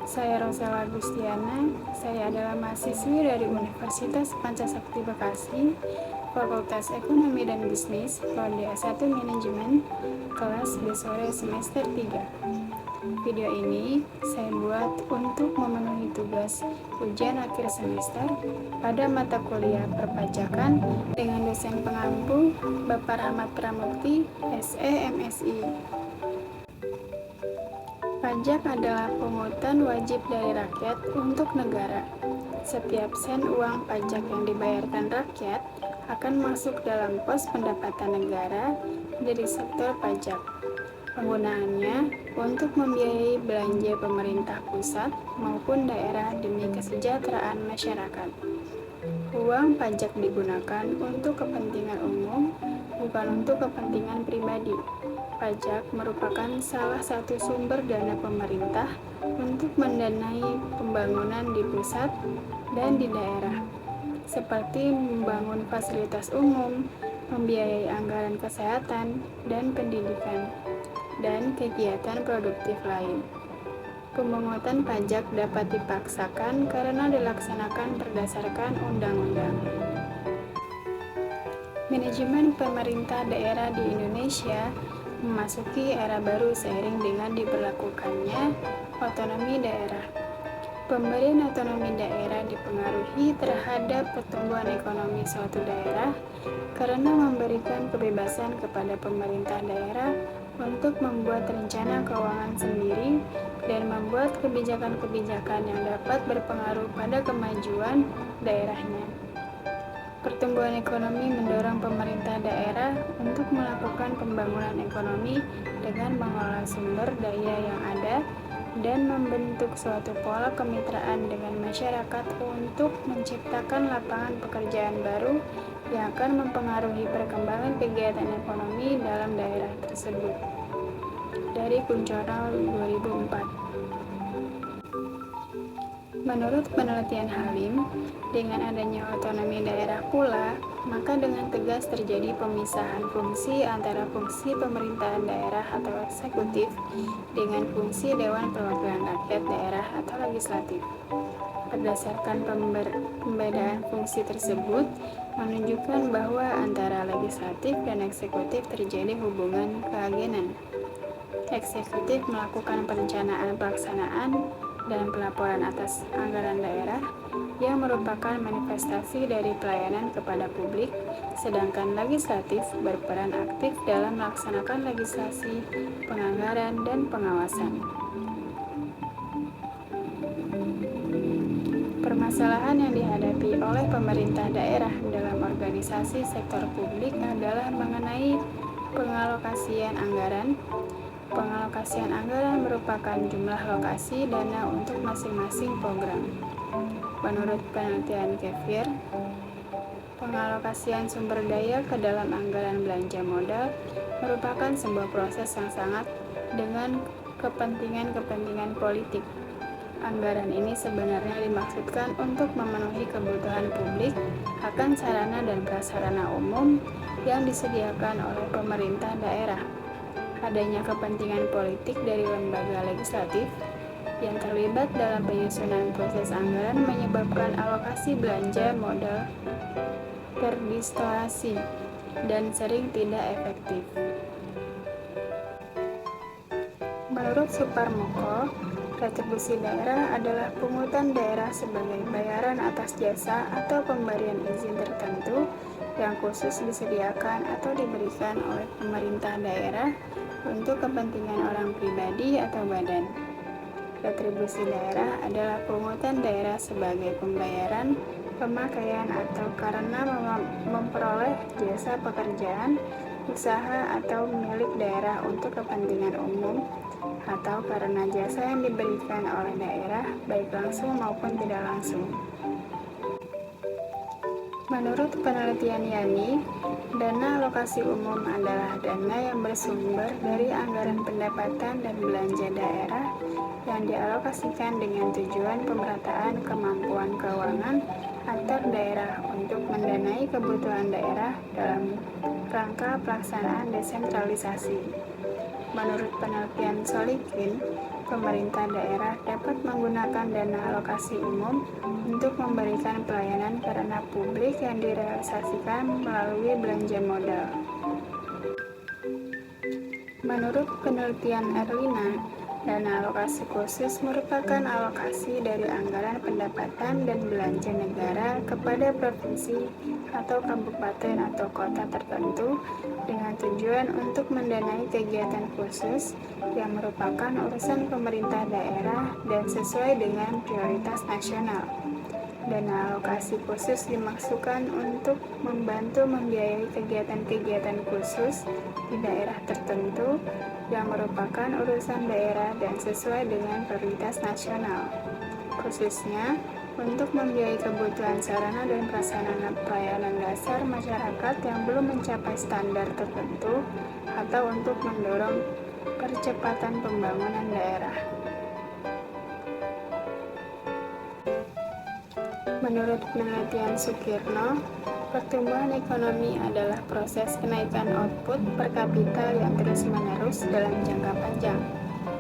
Saya Rosela Gustiana, saya adalah mahasiswi dari Universitas Pancasakti Bekasi, Fakultas Ekonomi dan Bisnis, Prodi S1 Manajemen, kelas B sore semester 3. Video ini saya buat untuk memenuhi tugas ujian akhir semester pada mata kuliah perpajakan dengan dosen pengampu Bapak Rahmat Pramukti, SE MSI. Pajak adalah pungutan wajib dari rakyat untuk negara. Setiap sen uang pajak yang dibayarkan rakyat akan masuk dalam pos pendapatan negara dari sektor pajak. Penggunaannya untuk membiayai belanja pemerintah pusat maupun daerah demi kesejahteraan masyarakat. Uang pajak digunakan untuk kepentingan umum, bukan untuk kepentingan pribadi. Pajak merupakan salah satu sumber dana pemerintah untuk mendanai pembangunan di pusat dan di daerah, seperti membangun fasilitas umum, membiayai anggaran kesehatan dan pendidikan, dan kegiatan produktif lain. Pemungutan pajak dapat dipaksakan karena dilaksanakan berdasarkan undang-undang. Manajemen pemerintah daerah di Indonesia memasuki era baru seiring dengan diberlakukannya otonomi daerah. Pemberian otonomi daerah dipengaruhi terhadap pertumbuhan ekonomi suatu daerah karena memberikan kebebasan kepada pemerintah daerah untuk membuat rencana keuangan sendiri dan membuat kebijakan-kebijakan yang dapat berpengaruh pada kemajuan daerahnya. Pertumbuhan ekonomi mendorong pemerintah daerah untuk melakukan pembangunan ekonomi dengan mengolah sumber daya yang ada dan membentuk suatu pola kemitraan dengan masyarakat untuk menciptakan lapangan pekerjaan baru yang akan mempengaruhi perkembangan kegiatan ekonomi dalam daerah tersebut. Dari Kunchoro 2004. Menurut penelitian Halim, dengan adanya otonomi daerah pula, maka dengan tegas terjadi pemisahan fungsi antara fungsi pemerintahan daerah atau eksekutif dengan fungsi Dewan Perwakilan Rakyat Daerah atau legislatif. Berdasarkan pembedaan fungsi tersebut, menunjukkan bahwa antara legislatif dan eksekutif terjadi hubungan keagenan. Eksekutif melakukan perencanaan pelaksanaan dan pelaporan atas anggaran daerah yang merupakan manifestasi dari pelayanan kepada publik, sedangkan legislatif berperan aktif dalam melaksanakan legislasi, penganggaran, dan pengawasan. Permasalahan yang dihadapi oleh pemerintah daerah dalam organisasi sektor publik adalah mengenai pengalokasian anggaran. Pengalokasian anggaran merupakan jumlah lokasi dana untuk masing-masing program. Menurut penelitian Kefir, pengalokasian sumber daya ke dalam anggaran belanja modal merupakan sebuah proses yang sangat dengan kepentingan-kepentingan politik. Anggaran ini sebenarnya dimaksudkan untuk memenuhi kebutuhan publik akan sarana dan prasarana umum yang disediakan oleh pemerintah daerah. Adanya kepentingan politik dari lembaga legislatif yang terlibat dalam penyusunan proses anggaran menyebabkan alokasi belanja modal terdistorsi dan sering tidak efektif. Menurut Suparmoko, retribusi daerah adalah pungutan daerah sebagai bayaran atas jasa atau pemberian izin tertentu yang khusus disediakan atau diberikan oleh pemerintah daerah untuk kepentingan orang pribadi atau badan. Retribusi daerah adalah pungutan daerah sebagai pembayaran, pemakaian atau karena memperoleh jasa pekerjaan, usaha atau milik daerah untuk kepentingan umum atau karena jasa yang diberikan oleh daerah baik langsung maupun tidak langsung. Menurut penelitian Yani, dana alokasi umum adalah dana yang bersumber dari anggaran pendapatan dan belanja daerah yang dialokasikan dengan tujuan pemerataan kemampuan keuangan antar daerah untuk mendanai kebutuhan daerah dalam rangka pelaksanaan desentralisasi. Menurut penelitian Solikin, pemerintah daerah dapat menggunakan dana alokasi umum untuk memberikan pelayanan karena publik yang direalisasikan melalui belanja modal. Menurut penelitian Erlina, dana alokasi khusus merupakan alokasi dari anggaran pendapatan dan belanja negara kepada provinsi atau kabupaten atau kota tertentu dengan tujuan untuk mendanai kegiatan khusus yang merupakan urusan pemerintah daerah dan sesuai dengan prioritas nasional. Dana alokasi khusus dimaksudkan untuk membantu membiayai kegiatan-kegiatan khusus di daerah tertentu yang merupakan urusan daerah dan sesuai dengan prioritas nasional, khususnya untuk membiayai kebutuhan sarana dan prasarana pelayanan dasar masyarakat yang belum mencapai standar tertentu atau untuk mendorong percepatan pembangunan daerah. Menurut penelitian Sukirno, pertumbuhan ekonomi adalah proses kenaikan output per kapita yang terus-menerus dalam jangka panjang.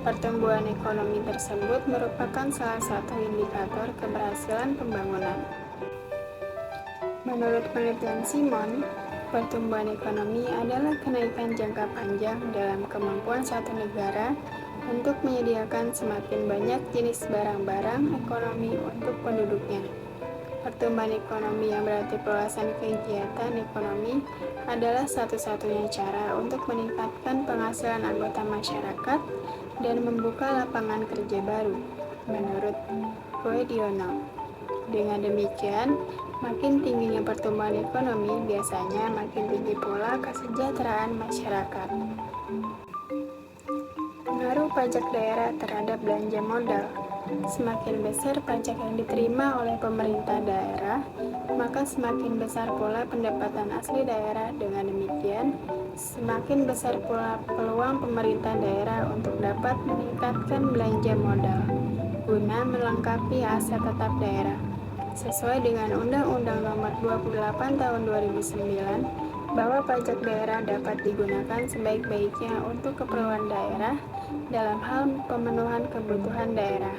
Pertumbuhan ekonomi tersebut merupakan salah satu indikator keberhasilan pembangunan. Menurut penelitian Simon, pertumbuhan ekonomi adalah kenaikan jangka panjang dalam kemampuan suatu negara untuk menyediakan semakin banyak jenis barang-barang ekonomi untuk penduduknya. Pertumbuhan ekonomi yang berarti perluasan kegiatan ekonomi adalah satu-satunya cara untuk meningkatkan penghasilan anggota masyarakat dan membuka lapangan kerja baru, menurut Guediono. Dengan demikian, makin tingginya pertumbuhan ekonomi biasanya makin tinggi pula kesejahteraan masyarakat. Pengaruh pajak daerah terhadap belanja modal. Semakin besar pajak yang diterima oleh pemerintah daerah, maka semakin besar pula pendapatan asli daerah. Dengan demikian, semakin besar pula peluang pemerintah daerah untuk dapat meningkatkan belanja modal guna melengkapi aset tetap daerah. Sesuai dengan Undang-Undang Nomor 28 Tahun 2009, bahwa pajak daerah dapat digunakan sebaik-baiknya untuk keperluan daerah dalam hal pemenuhan kebutuhan daerah.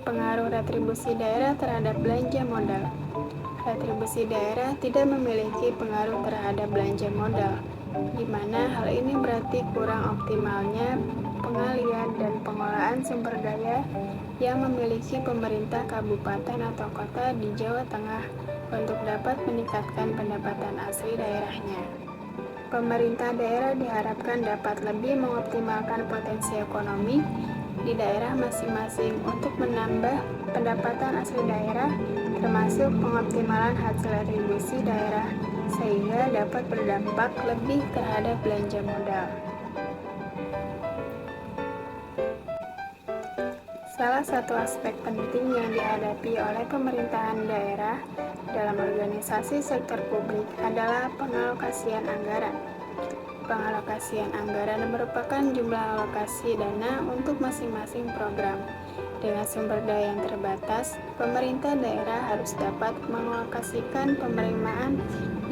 Pengaruh retribusi daerah terhadap belanja modal. Retribusi daerah tidak memiliki pengaruh terhadap belanja modal, di mana hal ini berarti kurang optimalnya pengalian dan pengolahan sumber daya yang memiliki pemerintah kabupaten atau kota di Jawa Tengah untuk dapat meningkatkan pendapatan asli daerahnya. Pemerintah daerah diharapkan dapat lebih mengoptimalkan potensi ekonomi di daerah masing-masing untuk menambah pendapatan asli daerah, termasuk pengoptimalan hasil retribusi daerah, sehingga dapat berdampak lebih terhadap belanja modal. Salah satu aspek penting yang dihadapi oleh pemerintahan daerah dalam organisasi sektor publik adalah pengalokasian anggaran. Pengalokasian anggaran merupakan jumlah alokasi dana untuk masing-masing program. Dengan sumber daya yang terbatas, pemerintah daerah harus dapat mengalokasikan penerimaan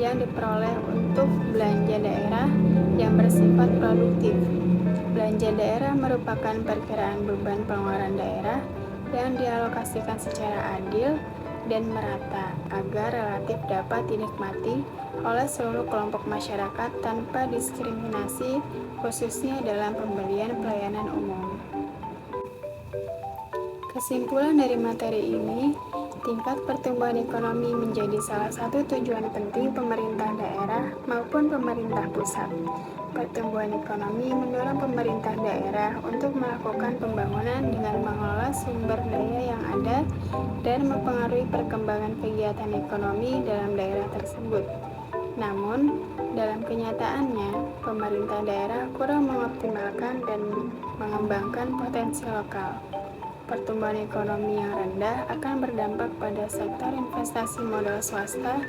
yang diperoleh untuk belanja daerah yang bersifat produktif. Belanja daerah merupakan perkiraan beban pengeluaran daerah yang dialokasikan secara adil dan merata agar relatif dapat dinikmati oleh seluruh kelompok masyarakat tanpa diskriminasi, khususnya dalam pemberian pelayanan umum. Kesimpulan dari materi ini, tingkat pertumbuhan ekonomi menjadi salah satu tujuan penting pemerintah daerah maupun pemerintah pusat. Pertumbuhan ekonomi mendorong pemerintah daerah untuk melakukan pembangunan dengan mengelola sumber daya yang ada dan mempengaruhi perkembangan kegiatan ekonomi dalam daerah tersebut. Namun, dalam kenyataannya, pemerintah daerah kurang mengoptimalkan dan mengembangkan potensi lokal. Pertumbuhan ekonomi yang rendah akan berdampak pada sektor investasi modal swasta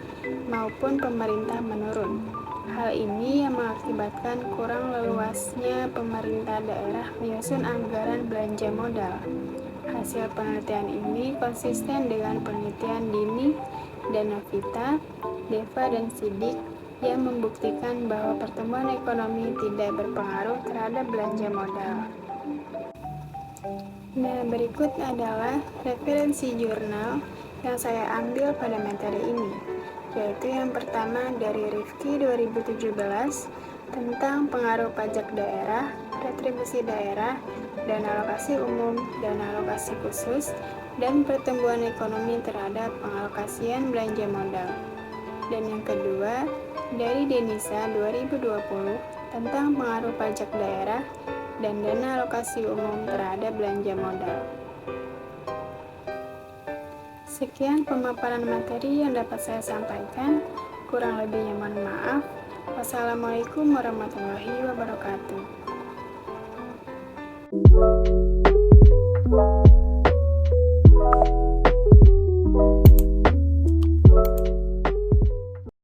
maupun pemerintah menurun. Hal ini yang mengakibatkan kurang leluasnya pemerintah daerah menyusun anggaran belanja modal. Hasil penelitian ini konsisten dengan penelitian Dini dan Novita, Deva dan Sidik yang membuktikan bahwa pertumbuhan ekonomi tidak berpengaruh terhadap belanja modal. Nah, berikut adalah referensi jurnal yang saya ambil pada materi ini, yaitu yang pertama dari Rifki 2017 tentang pengaruh pajak daerah, retribusi daerah, dana alokasi umum, dana alokasi khusus, dan pertumbuhan ekonomi terhadap pengalokasian belanja modal. Dan yang kedua dari Denisa 2020 tentang pengaruh pajak daerah dan dana alokasi umum terhadap belanja modal. Sekian pemaparan materi yang dapat saya sampaikan. Kurang lebihnya mohon maaf. Wassalamualaikum warahmatullahi wabarakatuh.